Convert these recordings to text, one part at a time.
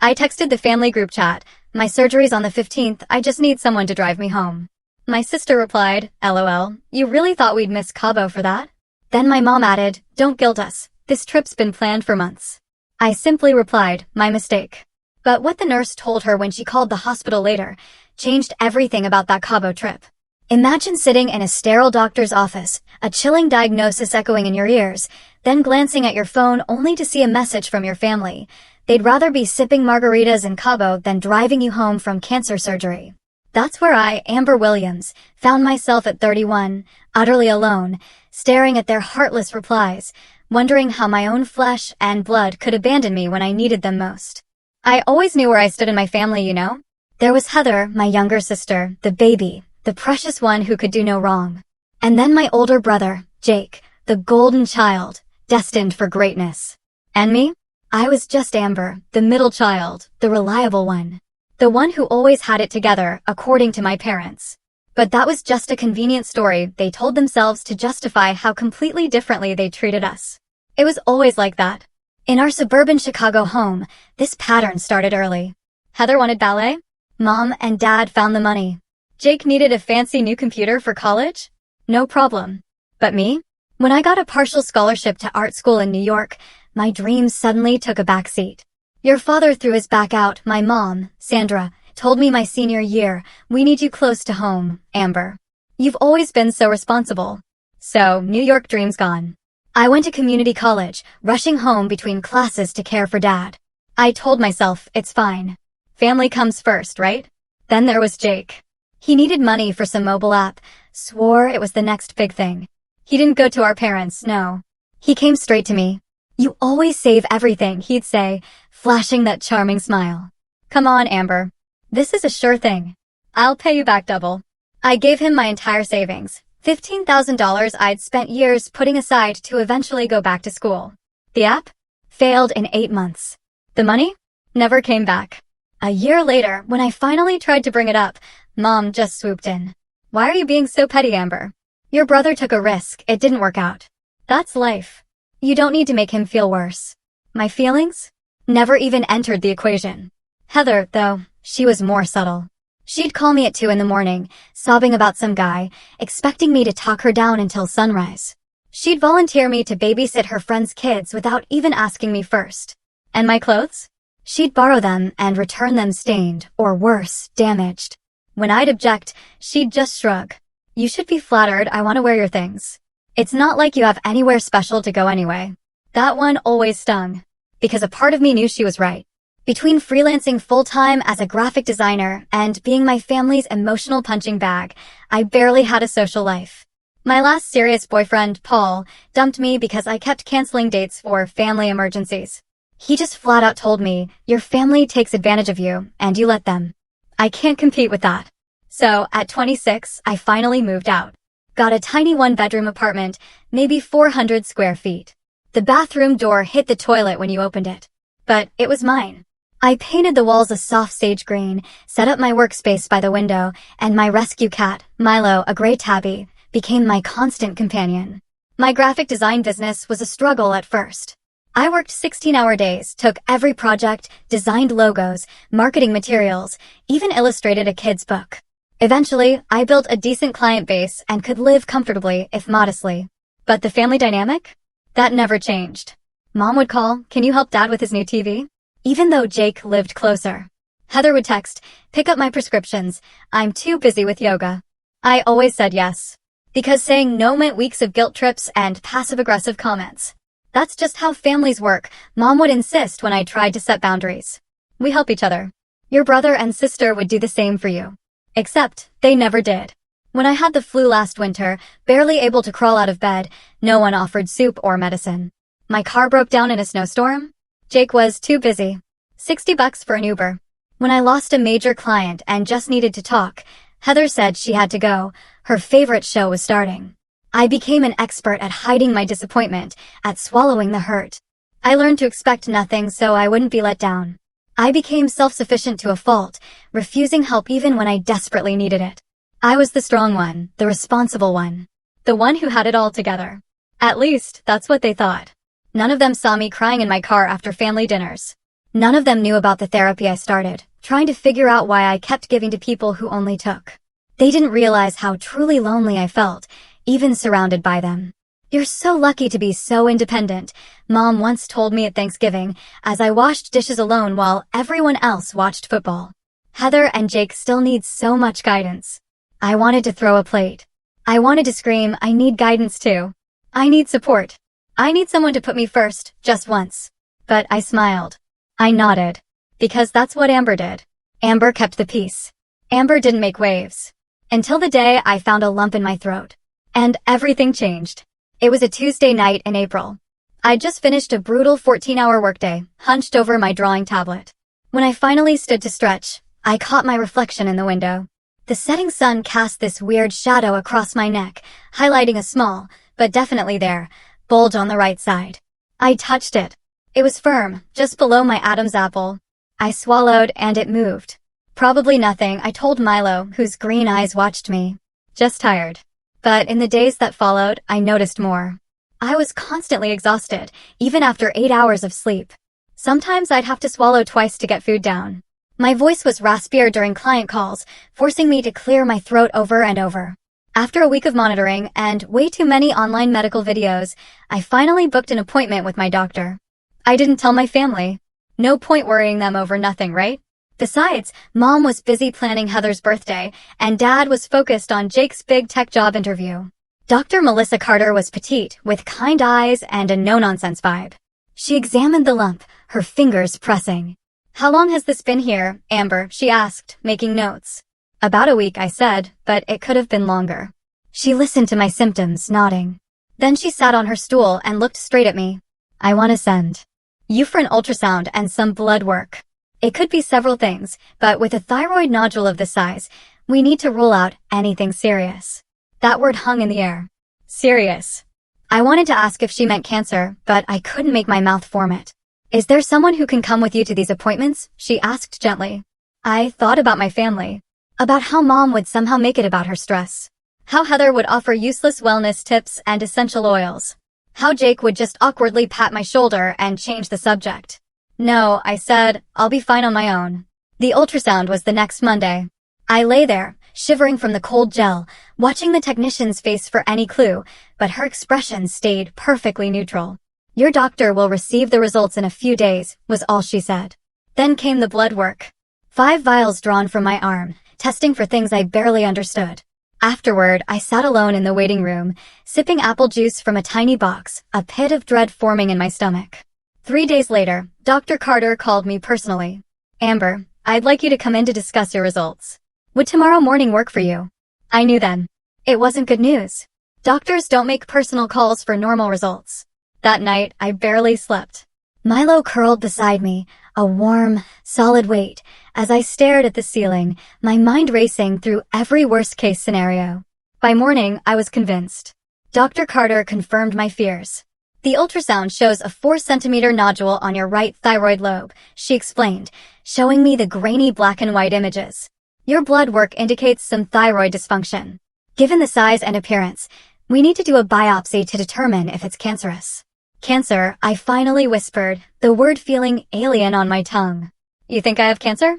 I texted the family group chat, "My surgery's on the 15th, I just need someone to drive me home." My sister replied, "LOL, you really thought we'd miss Cabo for that?" Then my mom added, "Don't guilt us, this trip's been planned for months." I simply replied, "My mistake." But what the nurse told her when she called the hospital later changed everything about that Cabo trip. Imagine sitting in a sterile doctor's office, a chilling diagnosis echoing in your ears, then glancing at your phone only to see a message from your family. They'd rather be sipping margaritas in Cabo than driving you home from cancer surgery. That's where I, Amber Williams, found myself at 31, utterly alone, staring at their heartless replies, wondering how my own flesh and blood could abandon me when I needed them most. I always knew where I stood in my family, you know? There was Heather, my younger sister, the baby, the precious one who could do no wrong. And then my older brother, Jake, the golden child, destined for greatness. And me? I was just Amber, the middle child, the reliable one. The one who always had it together, according to my parents. But that was just a convenient story they told themselves to justify how completely differently they treated us. It was always like that. In our suburban Chicago home, this pattern started early. Heather wanted ballet. Mom and Dad found the money. Jake needed a fancy new computer for college. No problem. But me? When I got a partial scholarship to art school in New York, my dreams suddenly took a backseat. Your father threw his back out. My mom, Sandra, told me my senior year, "We need you close to home, Amber. You've always been so responsible." So, New York dreams gone. I went to community college, rushing home between classes to care for Dad. I told myself, it's fine. Family comes first, right? Then there was Jake. He needed money for some mobile app, swore it was the next big thing. He didn't go to our parents, no. He came straight to me. "You always save everything," he'd say, flashing that charming smile. "Come on, Amber. This is a sure thing. I'll pay you back double." I gave him my entire savings. $15,000 I'd spent years putting aside to eventually go back to school. The app? Failed in 8 months. The money? Never came back. A year later, when I finally tried to bring it up, Mom just swooped in. "Why are you being so petty, Amber? Your brother took a risk, it didn't work out. That's life. You don't need to make him feel worse." My feelings? Never even entered the equation. Heather, though, she was more subtle. She'd call me at 2 in the morning, sobbing about some guy, expecting me to talk her down until sunrise. She'd volunteer me to babysit her friends' kids without even asking me first. And my clothes? She'd borrow them and return them stained, or worse, damaged. When I'd object, she'd just shrug. "You should be flattered, I want to wear your things. It's not like you have anywhere special to go anyway." That one always stung. Because a part of me knew she was right. Between freelancing full-time as a graphic designer and being my family's emotional punching bag, I barely had a social life. My last serious boyfriend, Paul, dumped me because I kept canceling dates for family emergencies. He just flat out told me, "Your family takes advantage of you, and you let them." I can't compete with that. So, at 26, I finally moved out. Got a tiny one-bedroom apartment, maybe 400 square feet. The bathroom door hit the toilet when you opened it. But it was mine. I painted the walls a soft sage green, set up my workspace by the window, and my rescue cat, Milo, a gray tabby, became my constant companion. My graphic design business was a struggle at first. I worked 16-hour days, took every project, designed logos, marketing materials, even illustrated a kid's book. Eventually, I built a decent client base and could live comfortably, if modestly. But the family dynamic? That never changed. Mom would call, "Can you help Dad with his new TV?" Even though Jake lived closer. Heather would text, "Pick up my prescriptions. I'm too busy with yoga." I always said yes. Because saying no meant weeks of guilt trips and passive-aggressive comments. That's just how families work. Mom would insist when I tried to set boundaries. We help each other. Your brother and sister would do the same for you. Except, they never did. When I had the flu last winter, barely able to crawl out of bed, no one offered soup or medicine. My car broke down in a snowstorm? Jake was too busy. $60 for an Uber. When I lost a major client and just needed to talk, Heather said she had to go. Her favorite show was starting. I became an expert at hiding my disappointment, at swallowing the hurt. I learned to expect nothing so I wouldn't be let down. I became self-sufficient to a fault, refusing help even when I desperately needed it. I was the strong one, the responsible one. The one who had it all together. At least, that's what they thought. None of them saw me crying in my car after family dinners. None of them knew about the therapy I started, trying to figure out why I kept giving to people who only took. They didn't realize how truly lonely I felt, even surrounded by them. "You're so lucky to be so independent," Mom once told me at Thanksgiving as I washed dishes alone while everyone else watched football. "Heather and Jake still need so much guidance." I wanted to throw a plate. I wanted to scream, "I need guidance too. I need support. I need someone to put me first, just once." But I smiled. I nodded. Because that's what Amber did. Amber kept the peace. Amber didn't make waves. Until the day I found a lump in my throat. And everything changed. It was a Tuesday night in April. I'd just finished a brutal 14-hour workday, hunched over my drawing tablet. When I finally stood to stretch, I caught my reflection in the window. The setting sun cast this weird shadow across my neck, highlighting a small, but definitely there, bulge on the right side. I touched it. It was firm, just below my Adam's apple. I swallowed and it moved. "Probably nothing," I told Milo, whose green eyes watched me. "Just tired." But in the days that followed, I noticed more. I was constantly exhausted, even after 8 hours of sleep. Sometimes I'd have to swallow twice to get food down. My voice was raspier during client calls, forcing me to clear my throat over and over. After a week of monitoring and way too many online medical videos, I finally booked an appointment with my doctor. I didn't tell my family. No point worrying them over nothing, right? Besides, Mom was busy planning Heather's birthday, and Dad was focused on Jake's big tech job interview. Dr. Melissa Carter was petite, with kind eyes and a no-nonsense vibe. She examined the lump, her fingers pressing. "How long has this been here, Amber?" she asked, making notes. "About a week," I said, but it could have been longer. She listened to my symptoms, nodding. Then she sat on her stool and looked straight at me. "I want to send you for an ultrasound and some blood work. It could be several things, but with a thyroid nodule of this size, we need to rule out anything serious." That word hung in the air. Serious. I wanted to ask if she meant cancer, but I couldn't make my mouth form it. "Is there someone who can come with you to these appointments?" she asked gently. I thought about my family. About how Mom would somehow make it about her stress. How Heather would offer useless wellness tips and essential oils. How Jake would just awkwardly pat my shoulder and change the subject. "No," I said, "I'll be fine on my own." The ultrasound was the next Monday. I lay there, shivering from the cold gel, watching the technician's face for any clue, but her expression stayed perfectly neutral. "Your doctor will receive the results in a few days," was all she said. Then came the blood work. 5 vials drawn from my arm, testing for things I barely understood. Afterward, I sat alone in the waiting room, sipping apple juice from a tiny box, a pit of dread forming in my stomach. 3 days later, Dr. Carter called me personally. "Amber, I'd like you to come in to discuss your results. Would tomorrow morning work for you?" I knew then. It wasn't good news. Doctors don't make personal calls for normal results. That night, I barely slept. Milo curled beside me, a warm, solid weight, as I stared at the ceiling, my mind racing through every worst-case scenario. By morning, I was convinced. Dr. Carter confirmed my fears. "The ultrasound shows a 4-centimeter nodule on your right thyroid lobe," she explained, showing me the grainy black and white images. "Your blood work indicates some thyroid dysfunction. Given the size and appearance, we need to do a biopsy to determine if it's cancerous." "Cancer," I finally whispered, the word feeling alien on my tongue. "You think I have cancer?"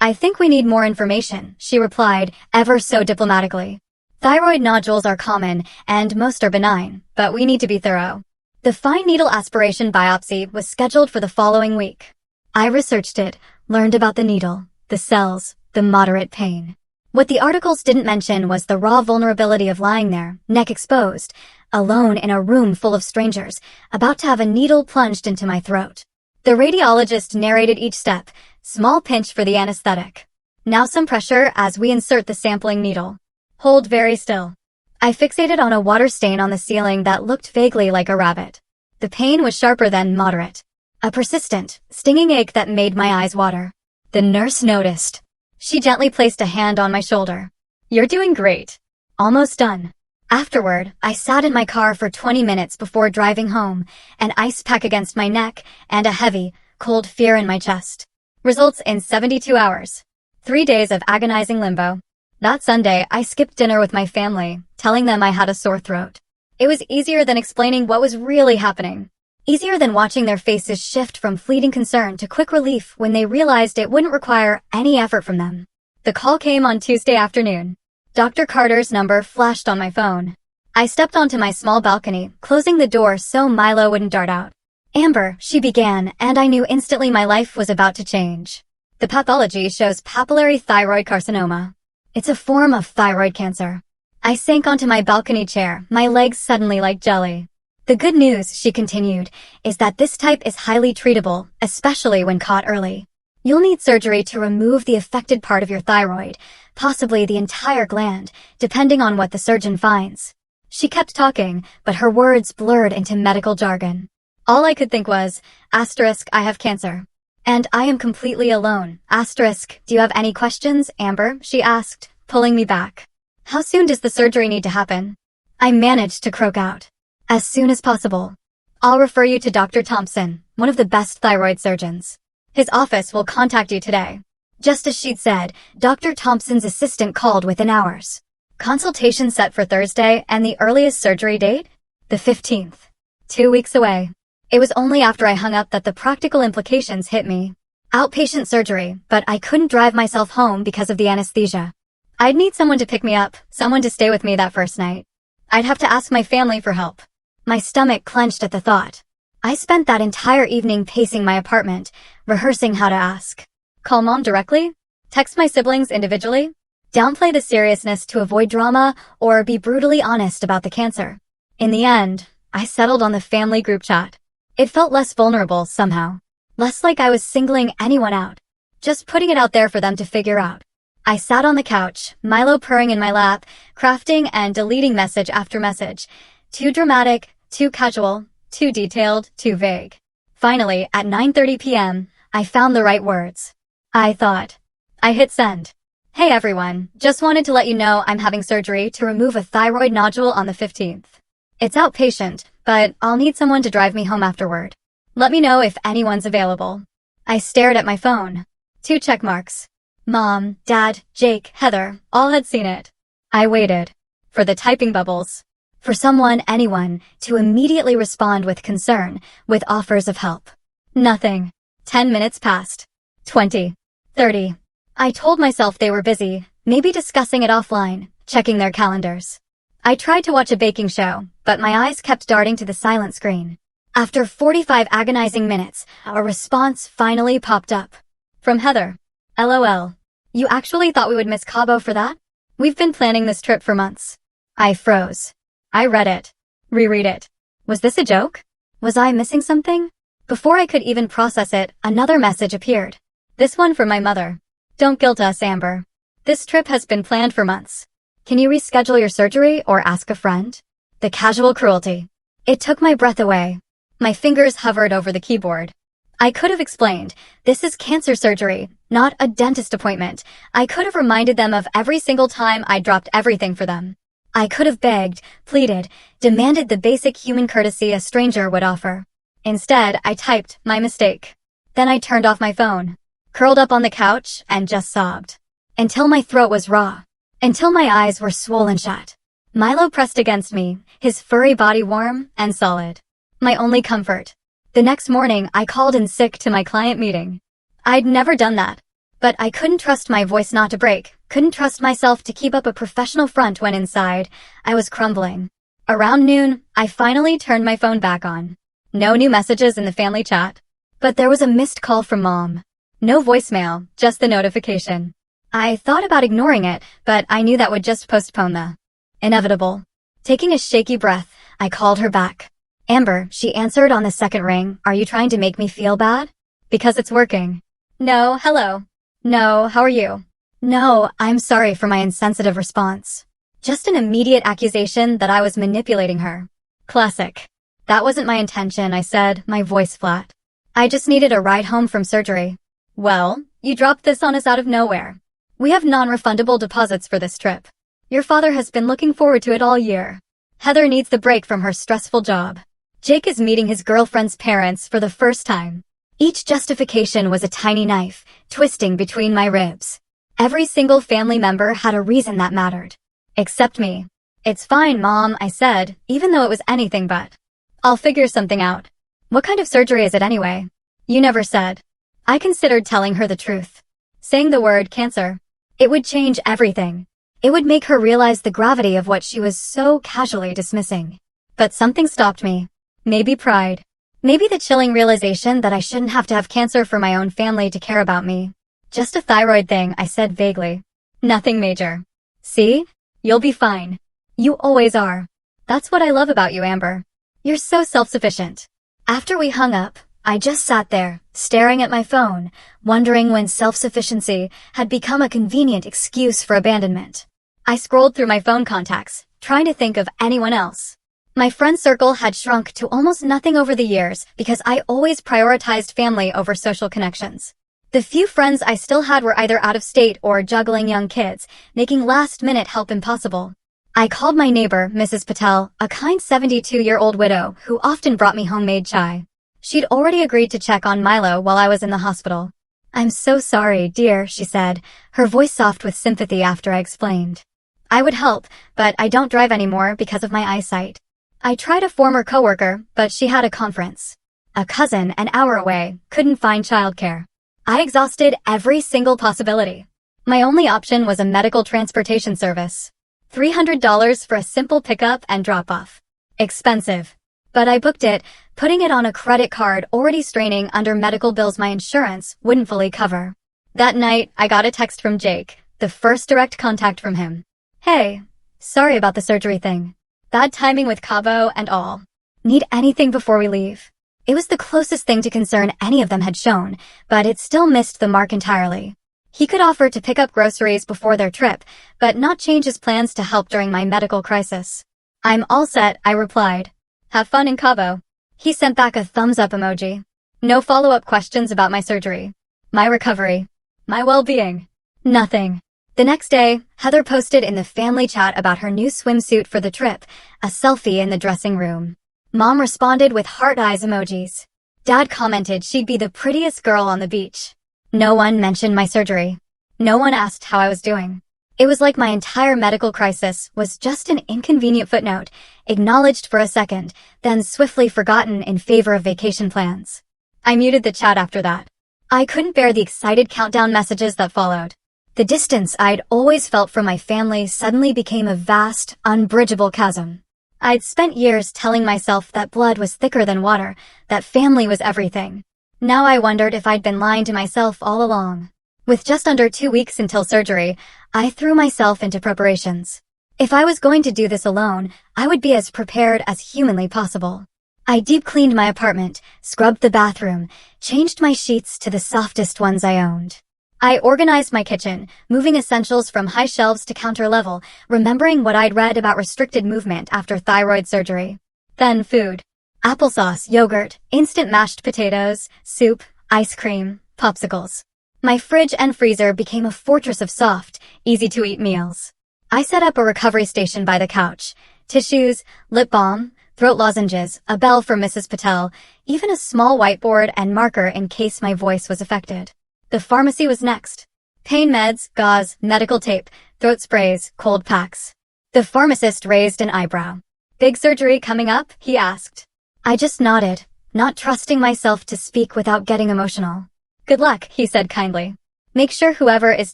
"I think we need more information," she replied, ever so diplomatically. "Thyroid nodules are common, and most are benign, but we need to be thorough." The fine needle aspiration biopsy was scheduled for the following week. I researched it, learned about the needle, the cells, the moderate pain. What the articles didn't mention was the raw vulnerability of lying there, neck exposed, alone in a room full of strangers, about to have a needle plunged into my throat. The radiologist narrated each step, small pinch for the anesthetic. Now some pressure as we insert the sampling needle. Hold very still. I fixated on a water stain on the ceiling that looked vaguely like a rabbit. The pain was sharper than moderate. A persistent, stinging ache that made my eyes water. The nurse noticed. She gently placed a hand on my shoulder. "You're doing great. Almost done." Afterward, I sat in my car for 20 minutes before driving home, an ice pack against my neck and a heavy, cold fear in my chest. Results in 72 hours. 3 days of agonizing limbo. That Sunday, I skipped dinner with my family, telling them I had a sore throat. It was easier than explaining what was really happening. Easier than watching their faces shift from fleeting concern to quick relief when they realized it wouldn't require any effort from them. The call came on Tuesday afternoon. Dr. Carter's number flashed on my phone. I stepped onto my small balcony, closing the door so Milo wouldn't dart out. "Amber," she began, and I knew instantly my life was about to change. "The pathology shows papillary thyroid carcinoma. It's a form of thyroid cancer." I sank onto my balcony chair, my legs suddenly like jelly. "The good news," she continued, "is that this type is highly treatable, especially when caught early. You'll need surgery to remove the affected part of your thyroid, possibly the entire gland, depending on what the surgeon finds." She kept talking, but her words blurred into medical jargon. All I could think was, "I have cancer. And I am completely alone. "Do you have any questions, Amber?" she asked, pulling me back. "How soon does the surgery need to happen?" I managed to croak out. "As soon as possible. I'll refer you to Dr. Thompson, one of the best thyroid surgeons. His office will contact you today." Just as she'd said, Dr. Thompson's assistant called within hours. Consultation set for Thursday, and the earliest surgery date? The 15th. 2 weeks away. It was only after I hung up that the practical implications hit me. Outpatient surgery, but I couldn't drive myself home because of the anesthesia. I'd need someone to pick me up, someone to stay with me that first night. I'd have to ask my family for help. My stomach clenched at the thought. I spent that entire evening pacing my apartment, rehearsing how to ask. Call mom directly? Text my siblings individually? Downplay the seriousness to avoid drama, or be brutally honest about the cancer? In the end, I settled on the family group chat. It felt less vulnerable somehow. Less like I was singling anyone out. Just putting it out there for them to figure out. I sat on the couch, Milo purring in my lap, crafting and deleting message after message. Too dramatic, too casual, too detailed, too vague. Finally, at 9:30 p.m., I found the right words. I thought. I hit send. "Hey everyone, just wanted to let you know I'm having surgery to remove a thyroid nodule on the 15th. It's outpatient, but I'll need someone to drive me home afterward. Let me know if anyone's available." I stared at my phone. 2 check marks. Mom, Dad, Jake, Heather, all had seen it. I waited. For the typing bubbles. For someone, anyone, to immediately respond with concern, with offers of help. Nothing. 10 minutes passed. 20. 30. I told myself they were busy, maybe discussing it offline, checking their calendars. I tried to watch a baking show, but my eyes kept darting to the silent screen. After 45 agonizing minutes, a response finally popped up. From Heather. "LOL. You actually thought we would miss Cabo for that? We've been planning this trip for months." I froze. I read it. Reread it. Was this a joke? Was I missing something? Before I could even process it, another message appeared. This one from my mother. "Don't guilt us, Amber. This trip has been planned for months. Can you reschedule your surgery or ask a friend?" The casual cruelty. It took my breath away. My fingers hovered over the keyboard. I could have explained, this is cancer surgery, not a dentist appointment. I could have reminded them of every single time I dropped everything for them. I could have begged, pleaded, demanded the basic human courtesy a stranger would offer. Instead, I typed, "My mistake." Then I turned off my phone, curled up on the couch, and just sobbed. Until my throat was raw. Until my eyes were swollen shut. Milo pressed against me, his furry body warm and solid. My only comfort. The next morning, I called in sick to my client meeting. I'd never done that. But I couldn't trust my voice not to break, couldn't trust myself to keep up a professional front when inside, I was crumbling. Around noon, I finally turned my phone back on. No new messages in the family chat. But there was a missed call from Mom. No voicemail, just the notification. I thought about ignoring it, but I knew that would just postpone the inevitable. Taking a shaky breath, I called her back. "Amber," she answered on the second ring. "Are you trying to make me feel bad?" "Because it's working." "No, hello." "No, how are you?" "No, I'm sorry for my insensitive response." Just an immediate accusation that I was manipulating her. Classic. "That wasn't my intention," I said, my voice flat. "I just needed a ride home from surgery." "Well, you dropped this on us out of nowhere. We have non-refundable deposits for this trip. Your father has been looking forward to it all year. Heather needs the break from her stressful job. Jake is meeting his girlfriend's parents for the first time." Each justification was a tiny knife, twisting between my ribs. Every single family member had a reason that mattered. Except me. "It's fine, Mom," I said, even though it was anything but. "I'll figure something out." What kind of surgery is it anyway? You never said. I considered telling her the truth. Saying the word cancer. It would change everything. It would make her realize the gravity of what she was so casually dismissing. But something stopped me. Maybe pride. Maybe the chilling realization that I shouldn't have to have cancer for my own family to care about me. Just a thyroid thing, I said vaguely. Nothing major. See? You'll be fine. You always are. That's what I love about you, Amber. You're so self-sufficient. After we hung up, I just sat there, staring at my phone, wondering when self-sufficiency had become a convenient excuse for abandonment. I scrolled through my phone contacts, trying to think of anyone else. My friend circle had shrunk to almost nothing over the years because I always prioritized family over social connections. The few friends I still had were either out of state or juggling young kids, making last-minute help impossible. I called my neighbor, Mrs. Patel, a kind 72-year-old widow who often brought me homemade chai. She'd already agreed to check on Milo while I was in the hospital. I'm so sorry, dear, she said, her voice soft with sympathy after I explained. I would help, but I don't drive anymore because of my eyesight. I tried a former coworker, but she had a conference. A cousin, an hour away, couldn't find childcare. I exhausted every single possibility. My only option was a medical transportation service. $300 for a simple pickup and drop-off. Expensive. But I booked it, putting it on a credit card already straining under medical bills my insurance wouldn't fully cover. That night, I got a text from Jake, the first direct contact from him. Hey, sorry about the surgery thing. Bad timing with Cabo and all. Need anything before we leave? It was the closest thing to concern any of them had shown, but it still missed the mark entirely. He could offer to pick up groceries before their trip, but not change his plans to help during my medical crisis. I'm all set, I replied. Have fun in Cabo. He sent back a thumbs-up emoji. No follow-up questions about my surgery. My recovery. My well-being. Nothing. The next day, Heather posted in the family chat about her new swimsuit for the trip, a selfie in the dressing room. Mom responded with heart eyes emojis. Dad commented she'd be the prettiest girl on the beach. No one mentioned my surgery. No one asked how I was doing. It was like my entire medical crisis was just an inconvenient footnote, acknowledged for a second, then swiftly forgotten in favor of vacation plans. I muted the chat after that. I couldn't bear the excited countdown messages that followed. The distance I'd always felt from my family suddenly became a vast, unbridgeable chasm. I'd spent years telling myself that blood was thicker than water, that family was everything. Now I wondered if I'd been lying to myself all along. With just under 2 weeks until surgery, I threw myself into preparations. If I was going to do this alone, I would be as prepared as humanly possible. I deep-cleaned my apartment, scrubbed the bathroom, changed my sheets to the softest ones I owned. I organized my kitchen, moving essentials from high shelves to counter level, remembering what I'd read about restricted movement after thyroid surgery. Then food. Applesauce, yogurt, instant mashed potatoes, soup, ice cream, popsicles. My fridge and freezer became a fortress of soft, easy-to-eat meals. I set up a recovery station by the couch. Tissues, lip balm, throat lozenges, a bell for Mrs. Patel, even a small whiteboard and marker in case my voice was affected. The pharmacy was next. Pain meds, gauze, medical tape, throat sprays, cold packs. The pharmacist raised an eyebrow. Big surgery coming up? He asked. I just nodded, not trusting myself to speak without getting emotional. Good luck, he said kindly. Make sure whoever is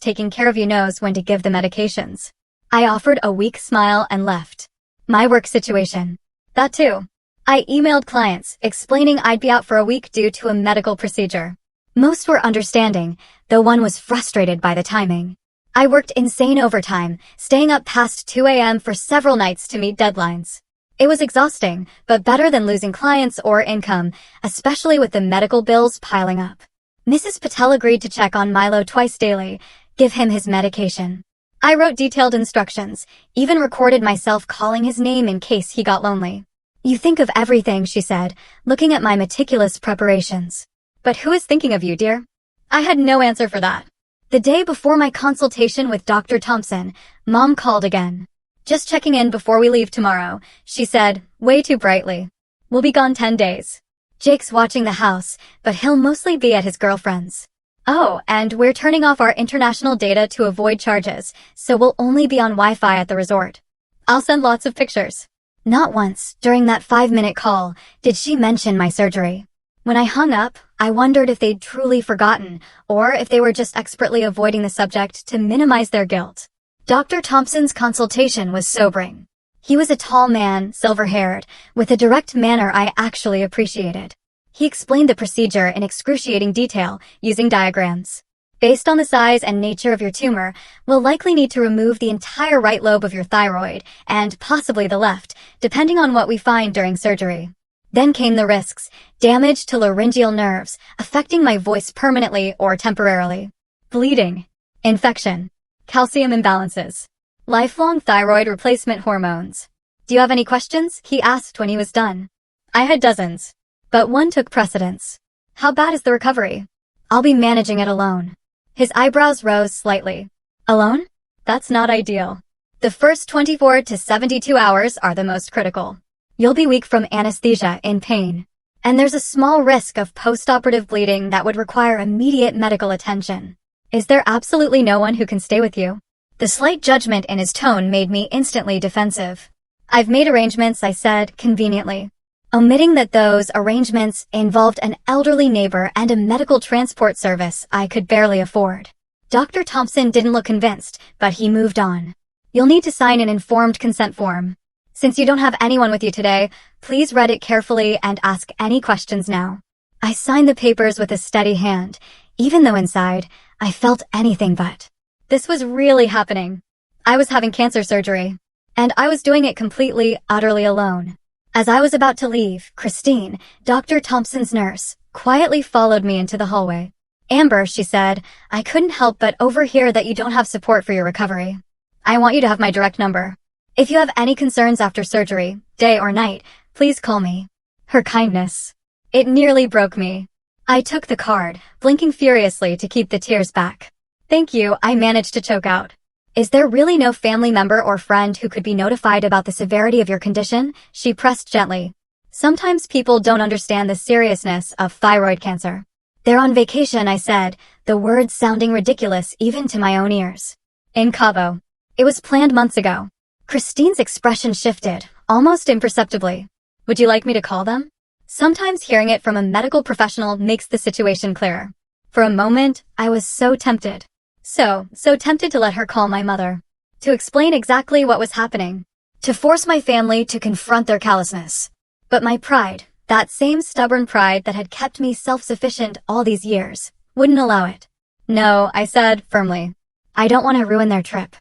taking care of you knows when to give the medications. I offered a weak smile and left. My work situation. That too. I emailed clients, explaining I'd be out for a week due to a medical procedure. Most were understanding, though one was frustrated by the timing. I worked insane overtime, staying up past 2 a.m. for several nights to meet deadlines. It was exhausting, but better than losing clients or income, especially with the medical bills piling up. Mrs. Patel agreed to check on Milo twice daily, give him his medication. I wrote detailed instructions, even recorded myself calling his name in case he got lonely. You think of everything, she said, looking at my meticulous preparations. But who is thinking of you, dear? I had no answer for that. The day before my consultation with Dr. Thompson, Mom called again. Just checking in before we leave tomorrow, she said, way too brightly. We'll be gone 10 days. Jake's watching the house, but he'll mostly be at his girlfriend's. Oh, and we're turning off our international data to avoid charges, so we'll only be on Wi-Fi at the resort. I'll send lots of pictures. Not once, during that 5-minute call, did she mention my surgery. When I hung up, I wondered if they'd truly forgotten, or if they were just expertly avoiding the subject to minimize their guilt. Dr. Thompson's consultation was sobering. He was a tall man, silver-haired, with a direct manner I actually appreciated. He explained the procedure in excruciating detail, using diagrams. Based on the size and nature of your tumor, we'll likely need to remove the entire right lobe of your thyroid, and possibly the left, depending on what we find during surgery. Then came the risks: damage to laryngeal nerves, affecting my voice permanently or temporarily. Bleeding. Infection. Calcium imbalances. Lifelong thyroid replacement hormones. "Do you have any questions?" he asked when he was done. I had dozens, but one took precedence. "How bad is the recovery?" "I'll be managing it alone." His eyebrows rose slightly. "Alone? That's not ideal. The first 24 to 72 hours are the most critical. You'll be weak from anesthesia, in pain. And there's a small risk of post-operative bleeding that would require immediate medical attention. Is there absolutely no one who can stay with you?" The slight judgment in his tone made me instantly defensive. "I've made arrangements," I said, conveniently, omitting that those arrangements involved an elderly neighbor and a medical transport service I could barely afford. Dr. Thompson didn't look convinced, but he moved on. "You'll need to sign an informed consent form. Since you don't have anyone with you today, please read it carefully and ask any questions now." I signed the papers with a steady hand, even though inside, I felt anything but. This was really happening. I was having cancer surgery, and I was doing it completely, utterly alone. As I was about to leave, Christine, Dr. Thompson's nurse, quietly followed me into the hallway. "Amber," she said, "I couldn't help but overhear that you don't have support for your recovery. I want you to have my direct number. If you have any concerns after surgery, day or night, please call me." Her kindness. It nearly broke me. I took the card, blinking furiously to keep the tears back. "Thank you," I managed to choke out. "Is there really no family member or friend who could be notified about the severity of your condition?" She pressed gently. "Sometimes people don't understand the seriousness of thyroid cancer." "They're on vacation," I said, the words sounding ridiculous even to my own ears. "In Cabo. It was planned months ago." Christine's expression shifted, almost imperceptibly. "Would you like me to call them?" Sometimes hearing it from a medical professional makes the situation clearer. For a moment, I was so tempted. So tempted to let her call my mother. To explain exactly what was happening. To force my family to confront their callousness. But my pride, that same stubborn pride that had kept me self-sufficient all these years, wouldn't allow it. "No," I said, firmly. "I don't want to ruin their trip.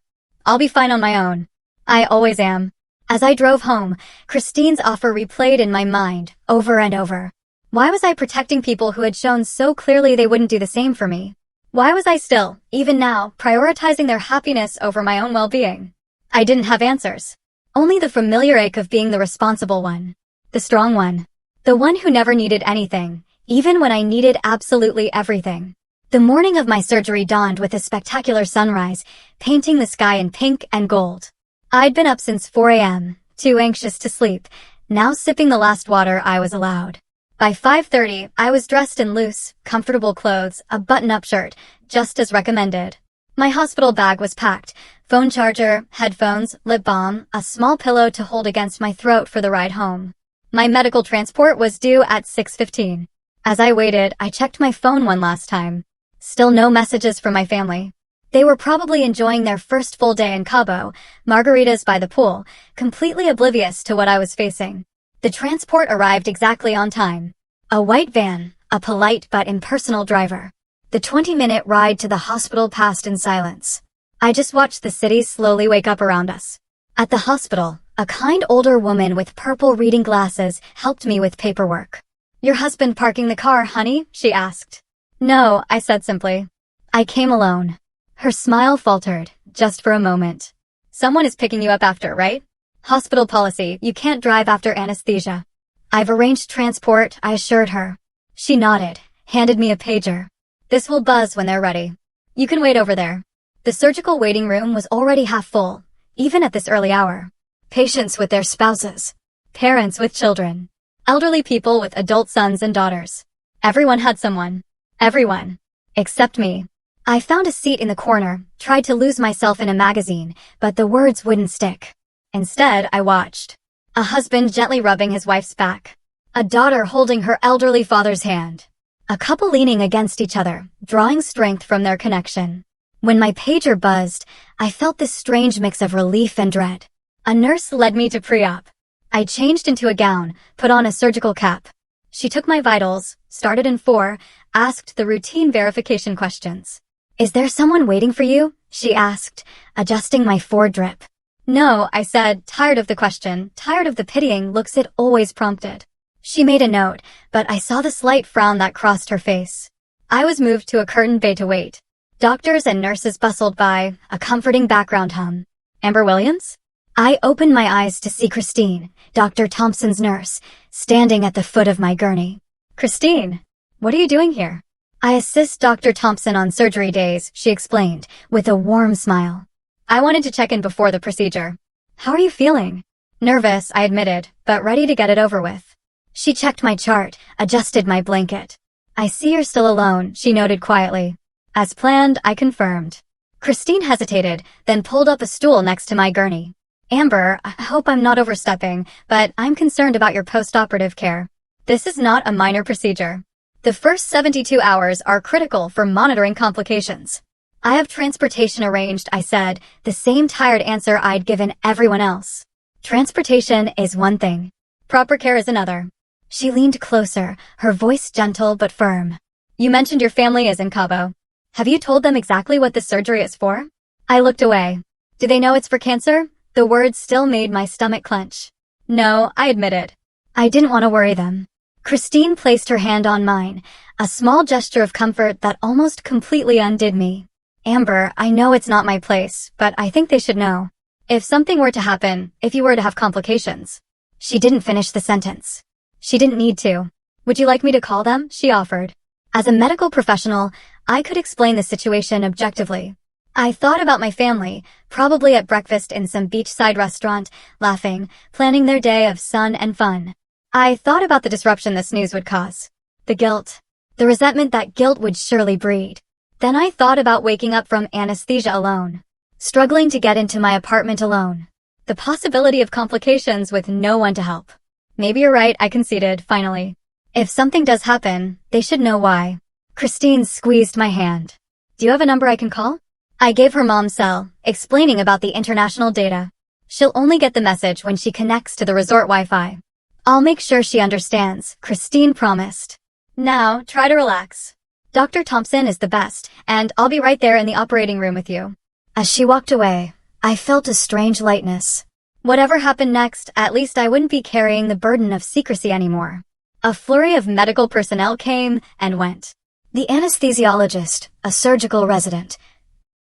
I'll be fine on my own. I always am." As I drove home, Christine's offer replayed in my mind, over and over. Why was I protecting people who had shown so clearly they wouldn't do the same for me? Why was I still, even now, prioritizing their happiness over my own well-being? I didn't have answers. Only the familiar ache of being the responsible one. The strong one. The one who never needed anything, even when I needed absolutely everything. The morning of my surgery dawned with a spectacular sunrise, painting the sky in pink and gold. I'd been up since 4 a.m., too anxious to sleep, now sipping the last water I was allowed. By 5:30, I was dressed in loose, comfortable clothes, a button-up shirt, just as recommended. My hospital bag was packed: phone charger, headphones, lip balm, a small pillow to hold against my throat for the ride home. My medical transport was due at 6:15. As I waited, I checked my phone one last time. Still no messages from my family. They were probably enjoying their first full day in Cabo, margaritas by the pool, completely oblivious to what I was facing. The transport arrived exactly on time. A white van, a polite but impersonal driver. The 20-minute ride to the hospital passed in silence. I just watched the city slowly wake up around us. At the hospital, a kind older woman with purple reading glasses helped me with paperwork. "Your husband parking the car, honey?" she asked. "No," I said simply. "I came alone." Her smile faltered, just for a moment. "Someone is picking you up after, right? Hospital policy, you can't drive after anesthesia." "I've arranged transport," I assured her. She nodded, handed me a pager. "This will buzz when they're ready. You can wait over there." The surgical waiting room was already half full, even at this early hour. Patients with their spouses. Parents with children. Elderly people with adult sons and daughters. Everyone had someone. Everyone. Except me. I found a seat in the corner, tried to lose myself in a magazine, but the words wouldn't stick. Instead, I watched. A husband gently rubbing his wife's back. A daughter holding her elderly father's hand. A couple leaning against each other, drawing strength from their connection. When my pager buzzed, I felt this strange mix of relief and dread. A nurse led me to pre-op. I changed into a gown, put on a surgical cap. She took my vitals, started in 4, asked the routine verification questions. "Is there someone waiting for you?" she asked, adjusting my 4 drip. "No," I said, tired of the question, tired of the pitying looks it always prompted. She made a note, but I saw the slight frown that crossed her face. I was moved to a curtained bay to wait. Doctors and nurses bustled by, a comforting background hum. Amber Williams? I opened my eyes to see Christine, Dr. Thompson's nurse, standing at the foot of my gurney. "Christine, what are you doing here?" "I assist Dr. Thompson on surgery days," she explained, with a warm smile. "I wanted to check in before the procedure." "How are you feeling?" "Nervous," I admitted, but ready to get it over with. She checked my chart, adjusted my blanket. "I see you're still alone," she noted quietly. As planned, I confirmed. Christine hesitated, then pulled up a stool next to my gurney. "Amber, I hope I'm not overstepping, but I'm concerned about your post-operative care. This is not a minor procedure. The first 72 hours are critical for monitoring complications." "I have transportation arranged," I said, the same tired answer I'd given everyone else. "Transportation is one thing. Proper care is another." She leaned closer, her voice gentle but firm. "You mentioned your family is in Cabo. Have you told them exactly what this surgery is for?" I looked away. "Do they know it's for cancer?" The words still made my stomach clench. "No," I admitted. I didn't want to worry them. Christine placed her hand on mine, a small gesture of comfort that almost completely undid me. "Amber, I know it's not my place, but I think they should know. If something were to happen, if you were to have complications." She didn't finish the sentence. She didn't need to. "Would you like me to call them?" she offered. As a medical professional, I could explain the situation objectively. I thought about my family, probably at breakfast in some beachside restaurant, laughing, planning their day of sun and fun. I thought about the disruption this news would cause. The guilt. The resentment that guilt would surely breed. Then I thought about waking up from anesthesia alone. Struggling to get into my apartment alone. The possibility of complications with no one to help. "Maybe you're right," I conceded, finally. "If something does happen, they should know why." Christine squeezed my hand. "Do you have a number I can call?" I gave her mom's cell, explaining about the international data. "She'll only get the message when she connects to the resort Wi-Fi." "I'll make sure she understands," Christine promised. "Now, try to relax. Dr. Thompson is the best, and I'll be right there in the operating room with you." As she walked away, I felt a strange lightness. Whatever happened next, at least I wouldn't be carrying the burden of secrecy anymore. A flurry of medical personnel came and went. The anesthesiologist, a surgical resident,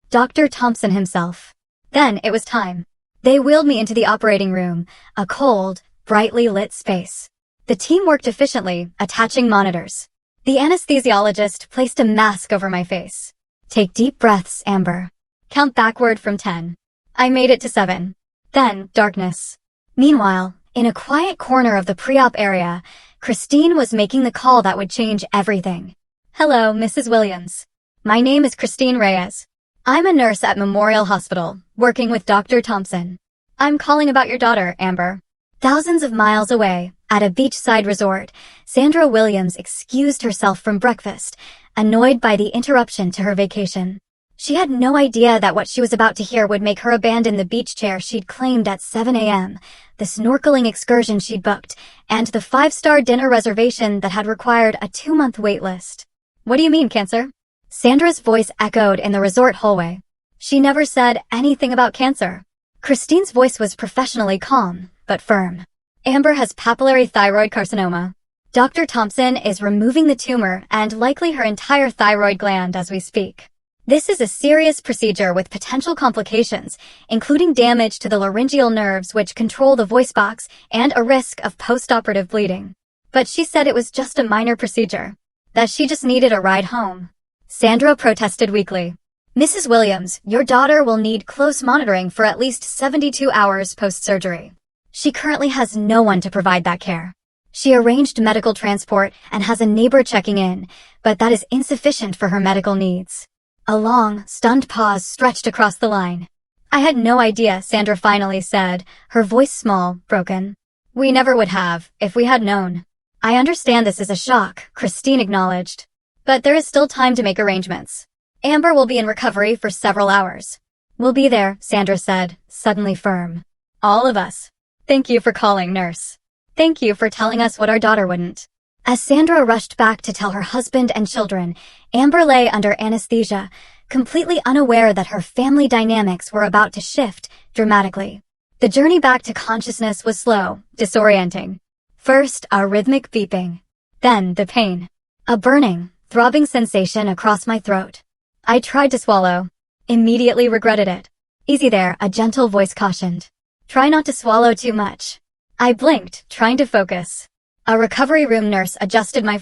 Dr. Thompson himself. Then it was time. They wheeled me into the operating room, a cold, brightly lit space. The team worked efficiently, attaching monitors. The anesthesiologist placed a mask over my face. "Take deep breaths, Amber. Count backward from 10. I made it to 7. Then, darkness. Meanwhile, in a quiet corner of the pre-op area, Christine was making the call that would change everything. "Hello, Mrs. Williams. My name is Christine Reyes. I'm a nurse at Memorial Hospital, working with Dr. Thompson. I'm calling about your daughter, Amber." Thousands of miles away, at a beachside resort, Sandra Williams excused herself from breakfast, annoyed by the interruption to her vacation. She had no idea that what she was about to hear would make her abandon the beach chair she'd claimed at 7 a.m., the snorkeling excursion she'd booked, and the 5-star dinner reservation that had required a 2-month wait list. "What do you mean, cancer?" Sandra's voice echoed in the resort hallway. She never said anything about cancer. Christine's voice was professionally calm, but firm. "Amber has papillary thyroid carcinoma. Dr. Thompson is removing the tumor and likely her entire thyroid gland as we speak. This is a serious procedure with potential complications, including damage to the laryngeal nerves which control the voice box and a risk of post-operative bleeding. But she said it was just a minor procedure, that she just needed a ride home." Sandra protested weakly. "Mrs. Williams, your daughter will need close monitoring for at least 72 hours post-surgery. She currently has no one to provide that care. She arranged medical transport and has a neighbor checking in, but that is insufficient for her medical needs." A long, stunned pause stretched across the line. "I had no idea," Sandra finally said, her voice small, broken. We never would have, if we had known. I understand this is a shock, Christine acknowledged. But there is still time to make arrangements. Amber will be in recovery for several hours. We'll be there, Sandra said, suddenly firm. All of us. Thank you for calling, nurse. Thank you for telling us what our daughter wouldn't. As Sandra rushed back to tell her husband and children, Amber lay under anesthesia, completely unaware that her family dynamics were about to shift dramatically. The journey back to consciousness was slow, disorienting. First, a rhythmic beeping. Then, the pain. A burning, throbbing sensation across my throat. I tried to swallow. Immediately regretted it. Easy there, a gentle voice cautioned. Try not to swallow too much. I blinked, trying to focus. A recovery room nurse adjusted my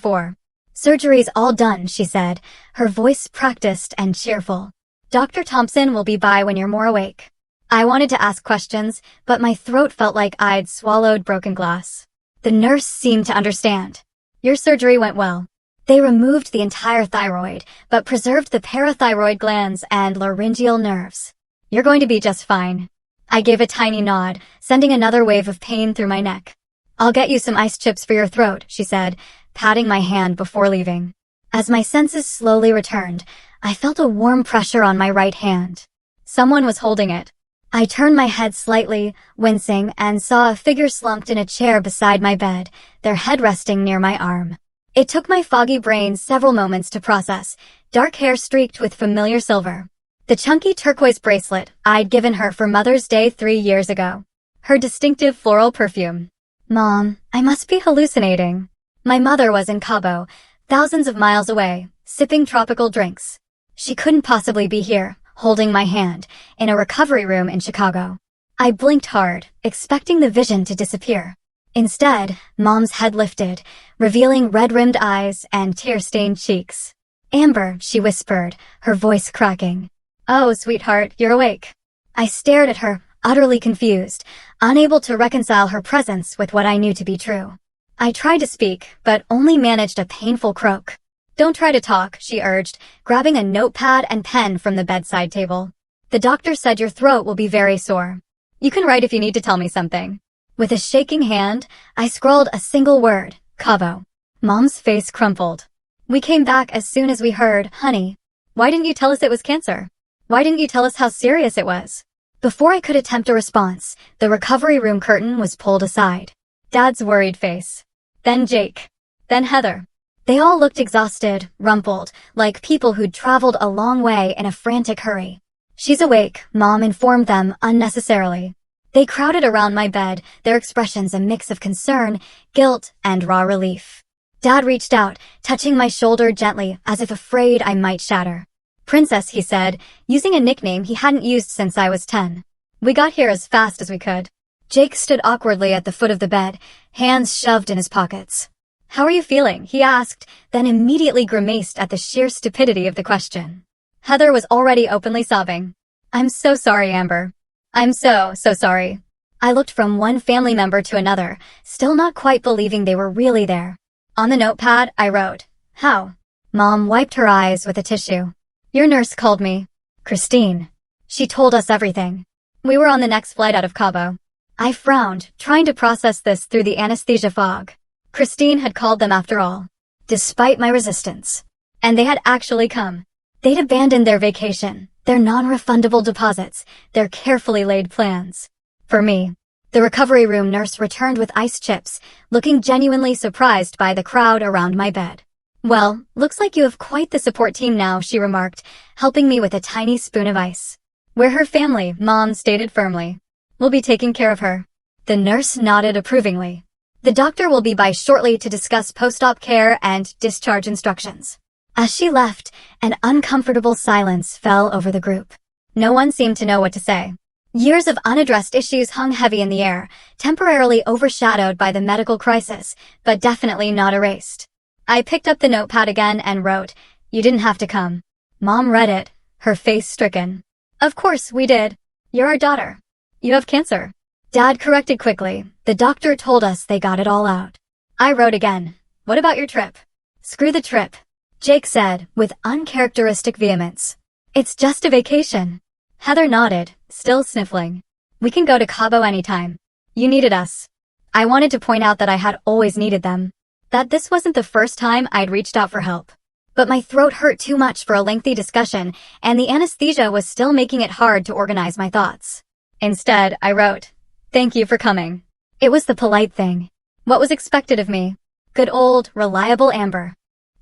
Surgery's all done, she said, her voice practiced and cheerful. Dr. Thompson will be by when you're more awake. I wanted to ask questions, but my throat felt like I'd swallowed broken glass. The nurse seemed to understand. Your surgery went well. They removed the entire thyroid, but preserved the parathyroid glands and laryngeal nerves. You're going to be just fine. I gave a tiny nod, sending another wave of pain through my neck. I'll get you some ice chips for your throat, she said, patting my hand before leaving. As my senses slowly returned, I felt a warm pressure on my right hand. Someone was holding it. I turned my head slightly, wincing, and saw a figure slumped in a chair beside my bed, their head resting near my arm. It took my foggy brain several moments to process, dark hair streaked with familiar silver. The chunky turquoise bracelet I'd given her for Mother's Day 3 years ago. Her distinctive floral perfume. Mom, I must be hallucinating. My mother was in Cabo, thousands of miles away, sipping tropical drinks. She couldn't possibly be here, holding my hand, in a recovery room in Chicago. I blinked hard, expecting the vision to disappear. Instead, Mom's head lifted, revealing red-rimmed eyes and tear-stained cheeks. Amber, she whispered, her voice cracking. Oh, sweetheart, you're awake. I stared at her, utterly confused, unable to reconcile her presence with what I knew to be true. I tried to speak, but only managed a painful croak. Don't try to talk, she urged, grabbing a notepad and pen from the bedside table. The doctor said your throat will be very sore. You can write if you need to tell me something. With a shaking hand, I scrawled a single word, Cabo. Mom's face crumpled. We came back as soon as we heard, honey. Why didn't you tell us it was cancer? Why didn't you tell us how serious it was? Before I could attempt a response, the recovery room curtain was pulled aside. Dad's worried face. Then Jake. Then Heather. They all looked exhausted, rumpled, like people who'd traveled a long way in a frantic hurry. She's awake, Mom informed them unnecessarily. They crowded around my bed, their expressions a mix of concern, guilt, and raw relief. Dad reached out, touching my shoulder gently, as if afraid I might shatter. Princess, he said, using a nickname he hadn't used since I was 10. We got here as fast as we could. Jake stood awkwardly at the foot of the bed, hands shoved in his pockets. How are you feeling? He asked, then immediately grimaced at the sheer stupidity of the question. Heather was already openly sobbing. I'm so sorry, Amber. I'm so sorry. I looked from one family member to another, still not quite believing they were really there. On the notepad, I wrote, How? Mom wiped her eyes with a tissue. Your nurse called me. Christine. She told us everything. We were on the next flight out of Cabo. I frowned, trying to process this through the anesthesia fog. Christine had called them after all. Despite my resistance. And they had actually come. They'd abandoned their vacation, their non-refundable deposits, their carefully laid plans. For me. The recovery room nurse returned with ice chips, looking genuinely surprised by the crowd around my bed. Well, looks like you have quite the support team now, she remarked, helping me with a tiny spoon of ice. We're her family, Mom stated firmly. We'll be taking care of her. The nurse nodded approvingly. The doctor will be by shortly to discuss post-op care and discharge instructions. As she left, an uncomfortable silence fell over the group. No one seemed to know what to say. Years of unaddressed issues hung heavy in the air, temporarily overshadowed by the medical crisis, but definitely not erased. I picked up the notepad again and wrote, You didn't have to come. Mom read it, her face stricken. Of course we did. You're our daughter. You have cancer. Dad corrected quickly. The doctor told us they got it all out. I wrote again. What about your trip? Screw the trip. Jake said, with uncharacteristic vehemence. It's just a vacation. Heather nodded, still sniffling. We can go to Cabo anytime. You needed us. I wanted to point out that I had always needed them. That this wasn't the first time I'd reached out for help. But my throat hurt too much for a lengthy discussion, and the anesthesia was still making it hard to organize my thoughts. Instead, I wrote, "Thank you for coming." It was the polite thing. What was expected of me? Good old, reliable Amber.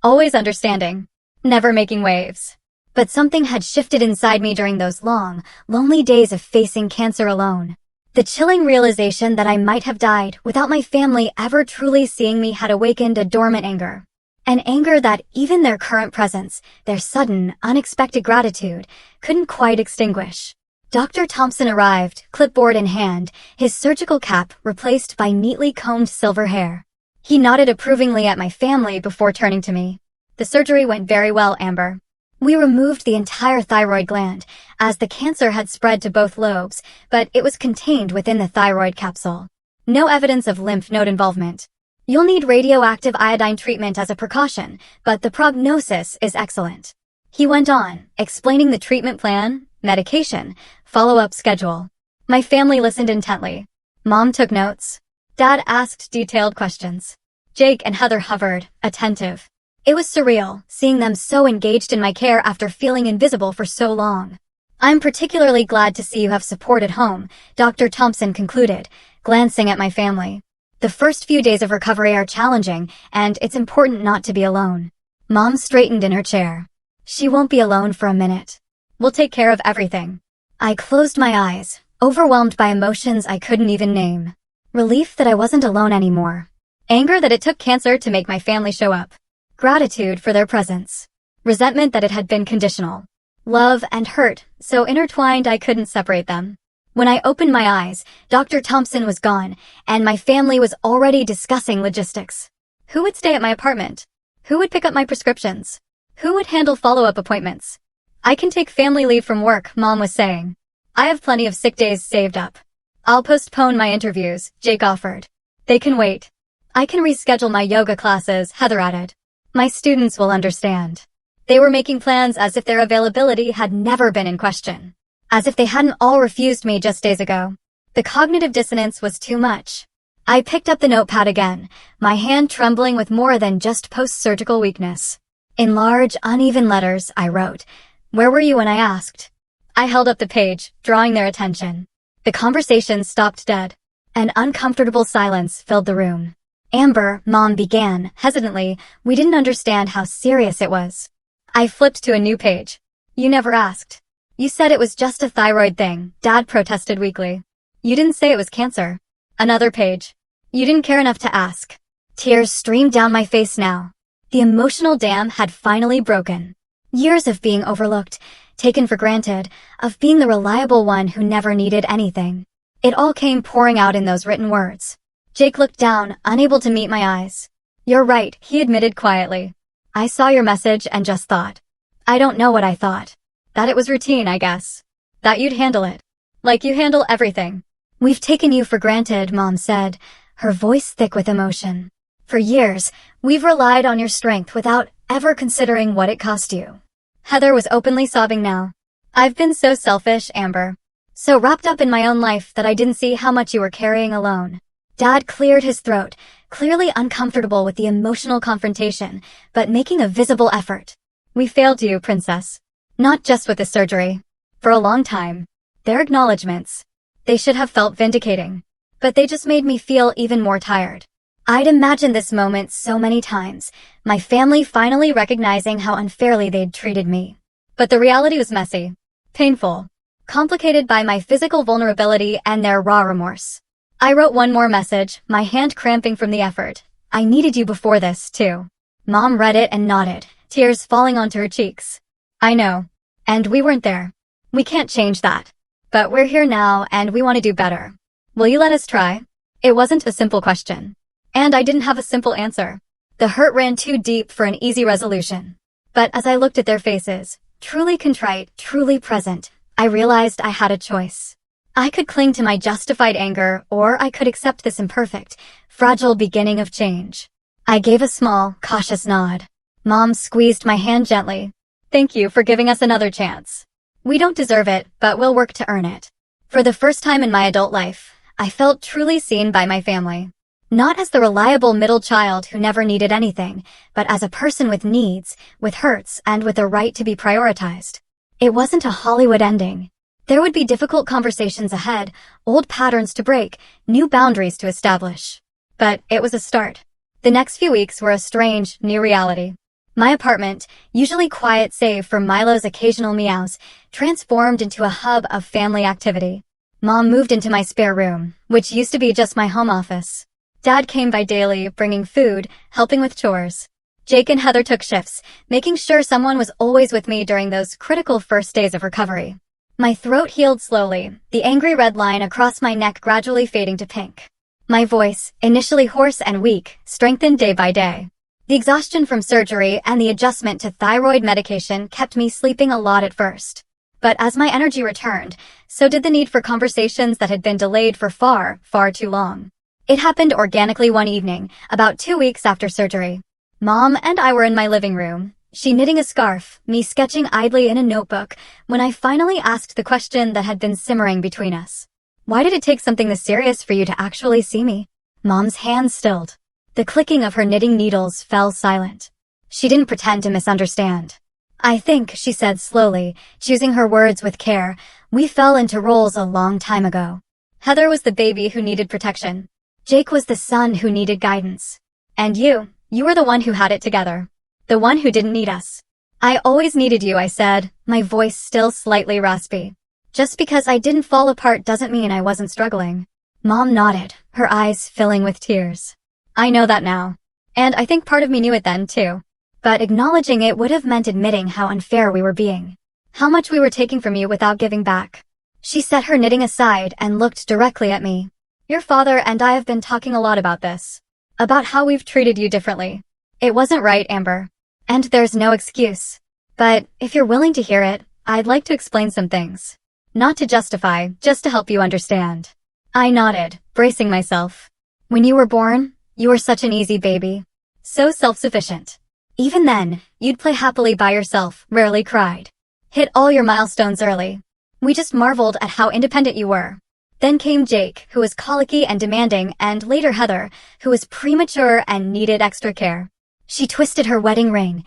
Always understanding. Never making waves. But something had shifted inside me during those long, lonely days of facing cancer alone. The chilling realization that I might have died without my family ever truly seeing me had awakened a dormant anger. An anger that even their current presence, their sudden, unexpected gratitude, couldn't quite extinguish. Dr. Thompson arrived, clipboard in hand, his surgical cap replaced by neatly combed silver hair. He nodded approvingly at my family before turning to me. "The surgery went very well, Amber. We removed the entire thyroid gland, as the cancer had spread to both lobes, but it was contained within the thyroid capsule. No evidence of lymph node involvement. You'll need radioactive iodine treatment as a precaution, but the prognosis is excellent." He went on, explaining the treatment plan, medication, follow-up schedule. My family listened intently. Mom took notes. Dad asked detailed questions. Jake and Heather hovered, attentive. It was surreal, seeing them so engaged in my care after feeling invisible for so long. "I'm particularly glad to see you have support at home," Dr. Thompson concluded, glancing at my family. "The first few days of recovery are challenging, and it's important not to be alone." Mom straightened in her chair. "She won't be alone for a minute. We'll take care of everything." I closed my eyes, overwhelmed by emotions I couldn't even name. Relief that I wasn't alone anymore. Anger that it took cancer to make my family show up. Gratitude for their presence. Resentment that it had been conditional. Love and hurt, so intertwined I couldn't separate them. When I opened my eyes, Dr. Thompson was gone, and my family was already discussing logistics. Who would stay at my apartment? Who would pick up my prescriptions? Who would handle follow-up appointments? "I can take family leave from work," Mom was saying. "I have plenty of sick days saved up." "I'll postpone my interviews," Jake offered. "They can wait." "I can reschedule my yoga classes," Heather added. "My students will understand." They were making plans as if their availability had never been in question. As if they hadn't all refused me just days ago. The cognitive dissonance was too much. I picked up the notepad again, my hand trembling with more than just post-surgical weakness. In large, uneven letters, I wrote, "Where were you when I asked?" I held up the page, drawing their attention. The conversation stopped dead. An uncomfortable silence filled the room. "Amber," Mom began, hesitantly, "we didn't understand how serious it was." I flipped to a new page. "You never asked. You said it was just a thyroid thing," Dad protested weakly. "You didn't say it was cancer." Another page. "You didn't care enough to ask." Tears streamed down my face now. The emotional dam had finally broken. Years of being overlooked, taken for granted, of being the reliable one who never needed anything. It all came pouring out in those written words. Jake looked down, unable to meet my eyes. "You're right," he admitted quietly. "I saw your message and just thought. I don't know what I thought. That it was routine, I guess. That you'd handle it. Like you handle everything." "We've taken you for granted," Mom said, her voice thick with emotion. "For years, we've relied on your strength without ever considering what it cost you." Heather was openly sobbing now. "I've been so selfish, Amber. So wrapped up in my own life that I didn't see how much you were carrying alone." Dad cleared his throat, clearly uncomfortable with the emotional confrontation, but making a visible effort. "We failed you, Princess. Not just with the surgery. For a long time. Their acknowledgements. They should have felt vindicating. But they just made me feel even more tired." I'd imagined this moment so many times, my family finally recognizing how unfairly they'd treated me. But the reality was messy. Painful. Complicated by my physical vulnerability and their raw remorse. I wrote one more message, my hand cramping from the effort. "I needed you before this, too." Mom read it and nodded, tears falling onto her cheeks. "I know. And we weren't there. We can't change that. But we're here now and we want to do better. Will you let us try?" It wasn't a simple question. And I didn't have a simple answer. The hurt ran too deep for an easy resolution. But as I looked at their faces, truly contrite, truly present, I realized I had a choice. I could cling to my justified anger, or I could accept this imperfect, fragile beginning of change. I gave a small, cautious nod. Mom squeezed my hand gently. "Thank you for giving us another chance. We don't deserve it, but we'll work to earn it." For the first time in my adult life, I felt truly seen by my family. Not as the reliable middle child who never needed anything, but as a person with needs, with hurts, and with a right to be prioritized. It wasn't a Hollywood ending. There would be difficult conversations ahead, old patterns to break, new boundaries to establish. But it was a start. The next few weeks were a strange, new reality. My apartment, usually quiet save for Milo's occasional meows, transformed into a hub of family activity. Mom moved into my spare room, which used to be just my home office. Dad came by daily, bringing food, helping with chores. Jake and Heather took shifts, making sure someone was always with me during those critical first days of recovery. My throat healed slowly, the angry red line across my neck gradually fading to pink. My voice, initially hoarse and weak, strengthened day by day. The exhaustion from surgery and the adjustment to thyroid medication kept me sleeping a lot at first. But as my energy returned, so did the need for conversations that had been delayed for far, far too long. It happened organically one evening, about 2 weeks after surgery. Mom and I were in my living room, she knitting a scarf, me sketching idly in a notebook, when I finally asked the question that had been simmering between us. Why did it take something this serious for you to actually see me? Mom's hands stilled. The clicking of her knitting needles fell silent. She didn't pretend to misunderstand. I think, she said slowly, choosing her words with care, we fell into roles a long time ago. Heather was the baby who needed protection. Jake was the son who needed guidance. And you were the one who had it together. The one who didn't need us. I always needed you, I said, my voice still slightly raspy. Just because I didn't fall apart doesn't mean I wasn't struggling. Mom nodded, her eyes filling with tears. I know that now. And I think part of me knew it then, too. But acknowledging it would have meant admitting how unfair we were being. How much we were taking from you without giving back. She set her knitting aside and looked directly at me. Your father and I have been talking a lot about this. About how we've treated you differently. It wasn't right, Amber. And there's no excuse. But if you're willing to hear it, I'd like to explain some things. Not to justify, just to help you understand. I nodded, bracing myself. When you were born, you were such an easy baby. So self-sufficient. Even then, you'd play happily by yourself, rarely cried. Hit all your milestones early. We just marveled at how independent you were. Then came Jake, who was colicky and demanding, and later Heather, who was premature and needed extra care. She twisted her wedding ring,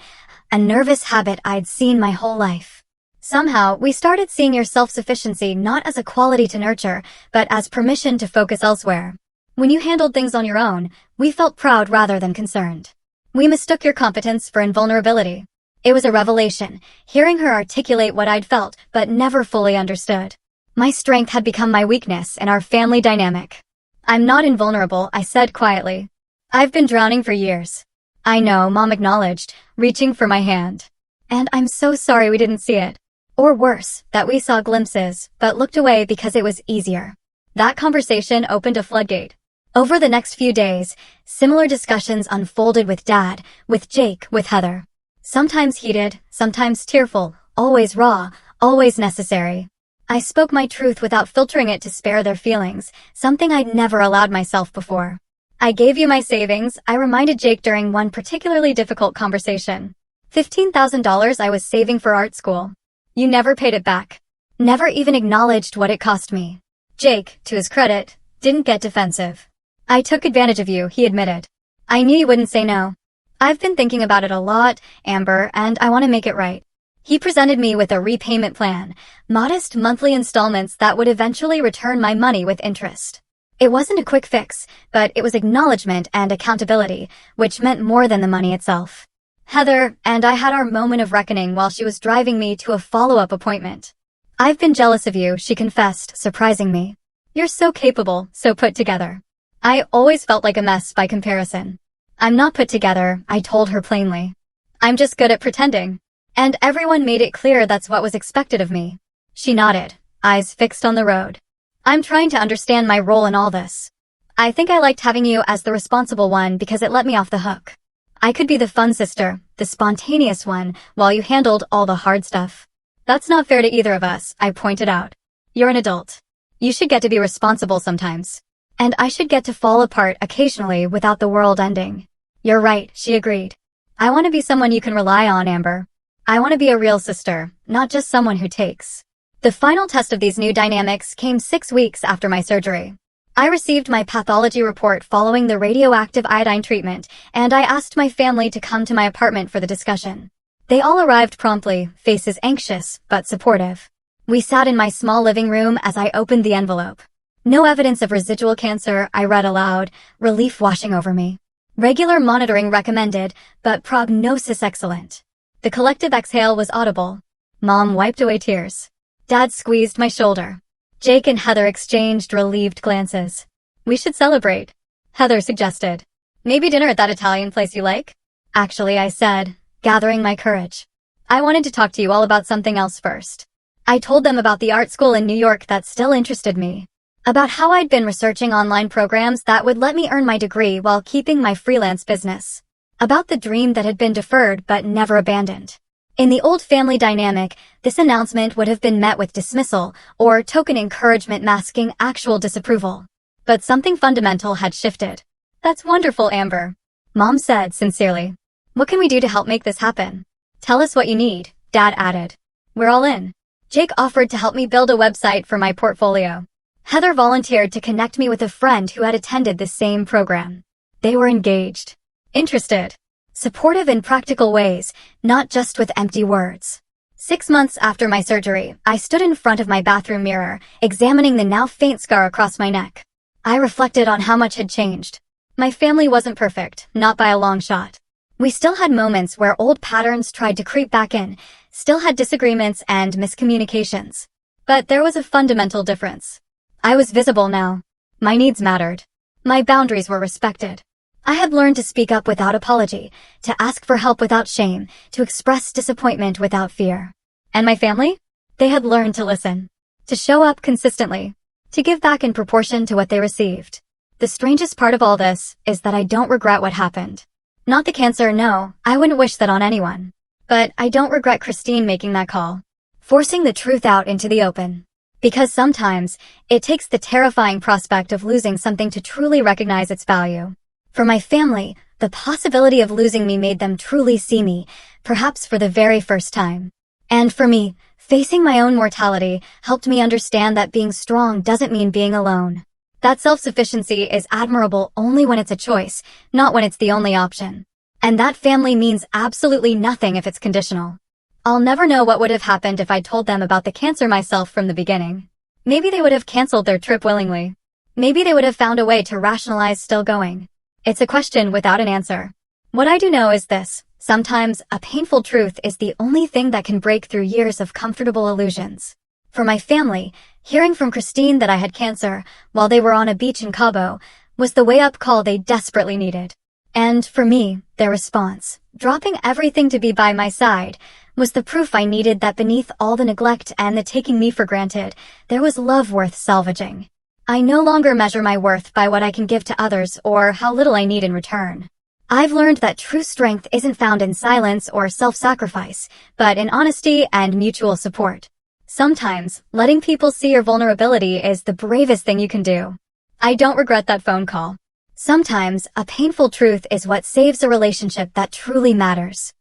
a nervous habit I'd seen my whole life. Somehow, we started seeing your self-sufficiency not as a quality to nurture, but as permission to focus elsewhere. When you handled things on your own, we felt proud rather than concerned. We mistook your competence for invulnerability. It was a revelation, hearing her articulate what I'd felt, but never fully understood. My strength had become my weakness in our family dynamic. I'm not invulnerable, I said quietly. I've been drowning for years. I know, Mom acknowledged, reaching for my hand. And I'm so sorry we didn't see it. Or worse, that we saw glimpses, but looked away because it was easier. That conversation opened a floodgate. Over the next few days, similar discussions unfolded with Dad, with Jake, with Heather. Sometimes heated, sometimes tearful, always raw, always necessary. I spoke my truth without filtering it to spare their feelings, something I'd never allowed myself before. I gave you my savings, I reminded Jake during one particularly difficult conversation. $15,000 I was saving for art school. You never paid it back. Never even acknowledged what it cost me. Jake, to his credit, didn't get defensive. I took advantage of you, he admitted. I knew you wouldn't say no. I've been thinking about it a lot, Amber, and I want to make it right. He presented me with a repayment plan, modest monthly installments that would eventually return my money with interest. It wasn't a quick fix, but it was acknowledgement and accountability, which meant more than the money itself. Heather and I had our moment of reckoning while she was driving me to a follow-up appointment. I've been jealous of you, she confessed, surprising me. You're so capable, so put together. I always felt like a mess by comparison. I'm not put together, I told her plainly. I'm just good at pretending. And everyone made it clear that's what was expected of me. She nodded, eyes fixed on the road. I'm trying to understand my role in all this. I think I liked having you as the responsible one because it let me off the hook. I could be the fun sister, the spontaneous one, while you handled all the hard stuff. That's not fair to either of us, I pointed out. You're an adult. You should get to be responsible sometimes. And I should get to fall apart occasionally without the world ending. You're right, she agreed. I want to be someone you can rely on, Amber. I want to be a real sister, not just someone who takes. The final test of these new dynamics came 6 weeks after my surgery. I received my pathology report following the radioactive iodine treatment, and I asked my family to come to my apartment for the discussion. They all arrived promptly, faces anxious, but supportive. We sat in my small living room as I opened the envelope. No evidence of residual cancer, I read aloud, relief washing over me. Regular monitoring recommended, but prognosis excellent. The collective exhale was audible. Mom wiped away tears. Dad squeezed my shoulder. Jake and Heather exchanged relieved glances. We should celebrate, Heather suggested. Maybe dinner at that Italian place you like? Actually, I said, gathering my courage. I wanted to talk to you all about something else first. I told them about the art school in New York that still interested me. About how I'd been researching online programs that would let me earn my degree while keeping my freelance business. About the dream that had been deferred but never abandoned. In the old family dynamic, this announcement would have been met with dismissal or token encouragement masking actual disapproval. But something fundamental had shifted. That's wonderful, Amber, Mom said sincerely. What can we do to help make this happen? Tell us what you need, Dad added. We're all in. Jake offered to help me build a website for my portfolio. Heather volunteered to connect me with a friend who had attended the same program. They were engaged, interested, supportive in practical ways, not just with empty words. 6 months after my surgery, I stood in front of my bathroom mirror, examining the now faint scar across my neck. I reflected on how much had changed. My family wasn't perfect, not by a long shot. We still had moments where old patterns tried to creep back in, still had disagreements and miscommunications. But there was a fundamental difference. I was visible now. My needs mattered. My boundaries were respected. I had learned to speak up without apology, to ask for help without shame, to express disappointment without fear. And my family? They had learned to listen, to show up consistently, to give back in proportion to what they received. The strangest part of all this is that I don't regret what happened. Not the cancer, no, I wouldn't wish that on anyone. But I don't regret Christine making that call, forcing the truth out into the open. Because sometimes, it takes the terrifying prospect of losing something to truly recognize its value. For my family, the possibility of losing me made them truly see me, perhaps for the very first time. And for me, facing my own mortality helped me understand that being strong doesn't mean being alone. That self-sufficiency is admirable only when it's a choice, not when it's the only option. And that family means absolutely nothing if it's conditional. I'll never know what would have happened if I told them about the cancer myself from the beginning. Maybe they would have canceled their trip willingly. Maybe they would have found a way to rationalize still going. It's a question without an answer. What I do know is this: sometimes a painful truth is the only thing that can break through years of comfortable illusions. For my family, hearing from Christine that I had cancer while they were on a beach in Cabo was the wake-up call they desperately needed. And for me, their response, dropping everything to be by my side, was the proof I needed that beneath all the neglect and the taking me for granted, there was love worth salvaging. I no longer measure my worth by what I can give to others or how little I need in return. I've learned that true strength isn't found in silence or self-sacrifice, but in honesty and mutual support. Sometimes, letting people see your vulnerability is the bravest thing you can do. I don't regret that phone call. Sometimes, a painful truth is what saves a relationship that truly matters.